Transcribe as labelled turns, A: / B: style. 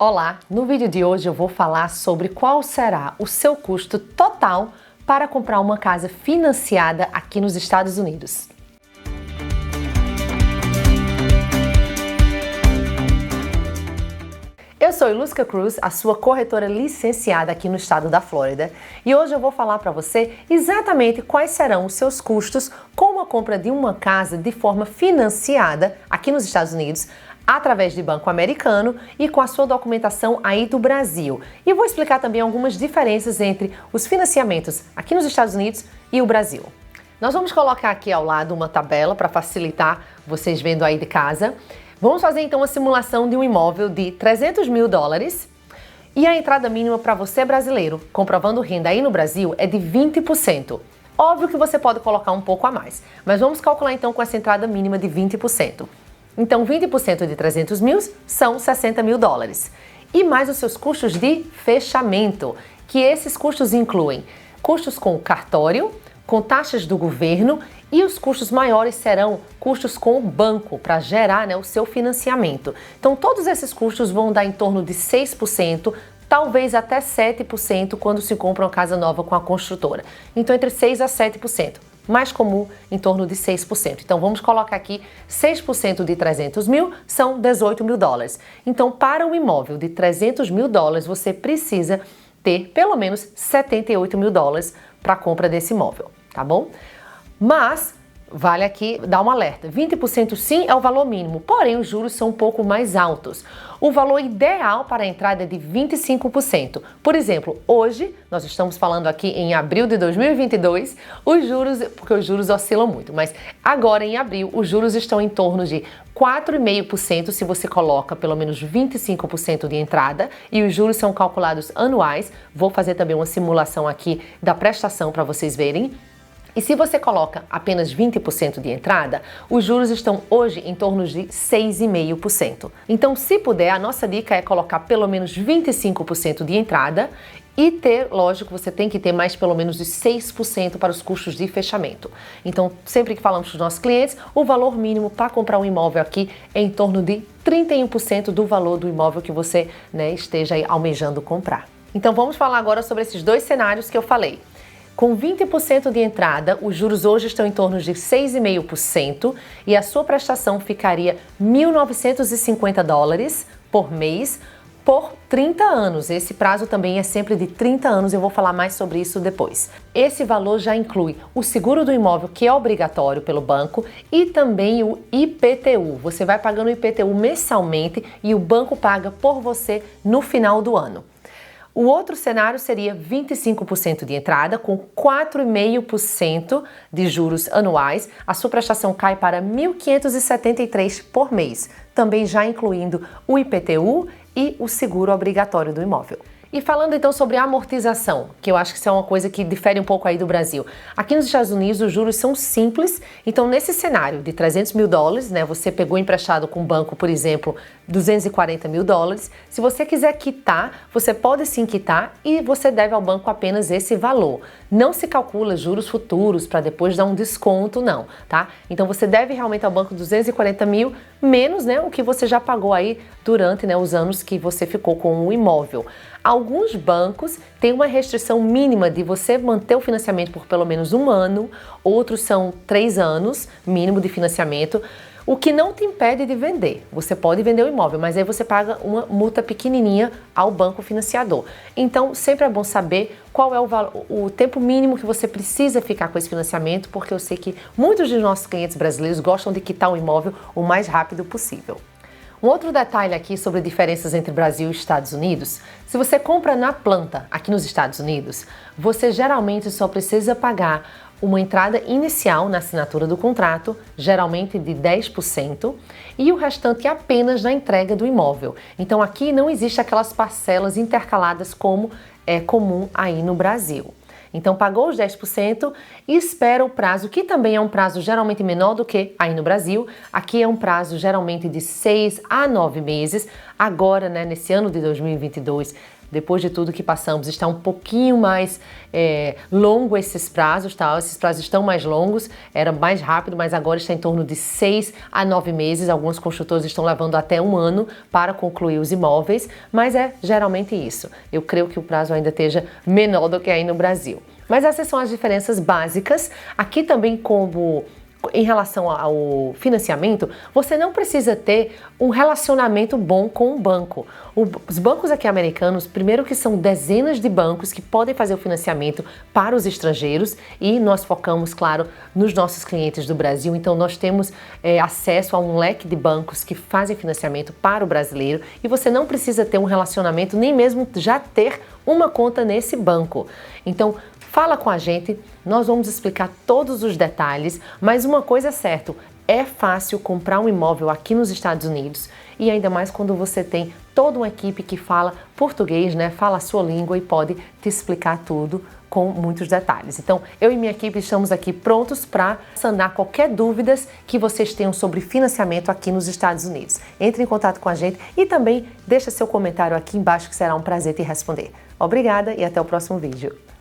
A: Olá, no vídeo de hoje eu vou falar sobre qual será o seu custo total para comprar uma casa financiada aqui nos Estados Unidos. Eu sou Ilusca Cruz, a sua corretora licenciada aqui no estado da Flórida, e hoje eu vou falar para você exatamente quais serão os seus custos com a compra de uma casa de forma financiada aqui nos Estados Unidos, através de banco americano e com a sua documentação aí do Brasil. E vou explicar também algumas diferenças entre os financiamentos aqui nos Estados Unidos e o Brasil. Nós vamos colocar aqui ao lado uma tabela para facilitar vocês vendo aí de casa. Vamos fazer então uma simulação de um imóvel de $300 mil e a entrada mínima para você brasileiro, comprovando renda aí no Brasil, é de 20%. Óbvio que você pode colocar um pouco a mais, mas vamos calcular então com essa entrada mínima de 20%. Então 20% de 300 mil são $60 mil. E mais os seus custos de fechamento, que esses custos incluem custos com o cartório, com taxas do governo, e os custos maiores serão custos com o banco para gerar o seu financiamento. Então todos esses custos vão dar em torno de 6%, talvez até 7% quando se compra uma casa nova com a construtora. Então entre 6% a 7%. Mais comum, em torno de 6%. Então, vamos colocar aqui 6% de 300 mil são $18 mil. Então, para um imóvel de $300 mil, você precisa ter pelo menos $78 mil para a compra desse imóvel, tá bom? Mas, vale aqui dar um alerta, 20% sim é o valor mínimo, porém os juros são um pouco mais altos. O valor ideal para a entrada é de 25%. Por exemplo, hoje, nós estamos falando aqui em abril de 2022, porque os juros oscilam muito, mas agora em abril os juros estão em torno de 4,5% se você coloca pelo menos 25% de entrada, e os juros são calculados anuais. Vou fazer também uma simulação aqui da prestação para vocês verem. E se você coloca apenas 20% de entrada, os juros estão hoje em torno de 6,5%. Então, se puder, a nossa dica é colocar pelo menos 25% de entrada e ter, lógico, você tem que ter mais pelo menos de 6% para os custos de fechamento. Então, sempre que falamos com os nossos clientes, o valor mínimo para comprar um imóvel aqui é em torno de 31% do valor do imóvel que você esteja aí almejando comprar. Então, vamos falar agora sobre esses dois cenários que eu falei. Com 20% de entrada, os juros hoje estão em torno de 6,5% e a sua prestação ficaria $1.950 por mês por 30 anos. Esse prazo também é sempre de 30 anos, eu vou falar mais sobre isso depois. Esse valor já inclui o seguro do imóvel, que é obrigatório pelo banco, e também o IPTU. Você vai pagando o IPTU mensalmente e o banco paga por você no final do ano. O outro cenário seria 25% de entrada com 4,5% de juros anuais. A sua prestação cai para $1.573 por mês, também já incluindo o IPTU e o seguro obrigatório do imóvel. E falando então sobre a amortização, que eu acho que isso é uma coisa que difere um pouco aí do Brasil. Aqui nos Estados Unidos os juros são simples, então nesse cenário de $300 mil, você pegou emprestado com o banco, por exemplo, $240 mil, se você quiser quitar, você pode sim quitar e você deve ao banco apenas esse valor. Não se calcula juros futuros para depois dar um desconto, não, tá? Então você deve realmente ao banco $240 mil, menos o que você já pagou aí durante os anos que você ficou com o imóvel. Alguns bancos têm uma restrição mínima de você manter o financiamento por pelo menos um ano, outros são 3 anos mínimo de financiamento, o que não te impede de vender. Você pode vender o imóvel, mas aí você paga uma multa pequenininha ao banco financiador. Então, sempre é bom saber qual é o tempo mínimo que você precisa ficar com esse financiamento, porque eu sei que muitos dos nossos clientes brasileiros gostam de quitar o imóvel o mais rápido possível. Um outro detalhe aqui sobre diferenças entre Brasil e Estados Unidos: se você compra na planta aqui nos Estados Unidos, você geralmente só precisa pagar uma entrada inicial na assinatura do contrato, geralmente de 10%, e o restante apenas na entrega do imóvel. Então aqui não existe aquelas parcelas intercaladas como é comum aí no Brasil. Então pagou os 10% e espera o prazo, que também é um prazo geralmente menor do que aí no Brasil. Aqui é um prazo geralmente de 6 a 9 meses. Agora, nesse ano de 2022, depois de tudo que passamos, está um pouquinho mais longo esses prazos, tá? Esses prazos estão mais longos, era mais rápido, mas agora está em torno de 6 a 9 meses. Alguns construtores estão levando até 1 ano para concluir os imóveis, mas é geralmente isso. Eu creio que o prazo ainda esteja menor do que aí no Brasil. Mas essas são as diferenças básicas. Aqui também, como em relação ao financiamento, você não precisa ter um relacionamento bom com o banco. Os bancos aqui americanos, primeiro que são dezenas de bancos que podem fazer o financiamento para os estrangeiros e nós focamos, claro, nos nossos clientes do Brasil, então nós temos acesso a um leque de bancos que fazem financiamento para o brasileiro e você não precisa ter um relacionamento, nem mesmo já ter uma conta nesse banco. Então, fala com a gente, nós vamos explicar todos os detalhes, mas uma coisa é certa, é fácil comprar um imóvel aqui nos Estados Unidos e ainda mais quando você tem toda uma equipe que fala português, né? Fala a sua língua e pode te explicar tudo com muitos detalhes. Então, eu e minha equipe estamos aqui prontos para sanar qualquer dúvidas que vocês tenham sobre financiamento aqui nos Estados Unidos. Entre em contato com a gente e também deixa seu comentário aqui embaixo que será um prazer te responder. Obrigada e até o próximo vídeo.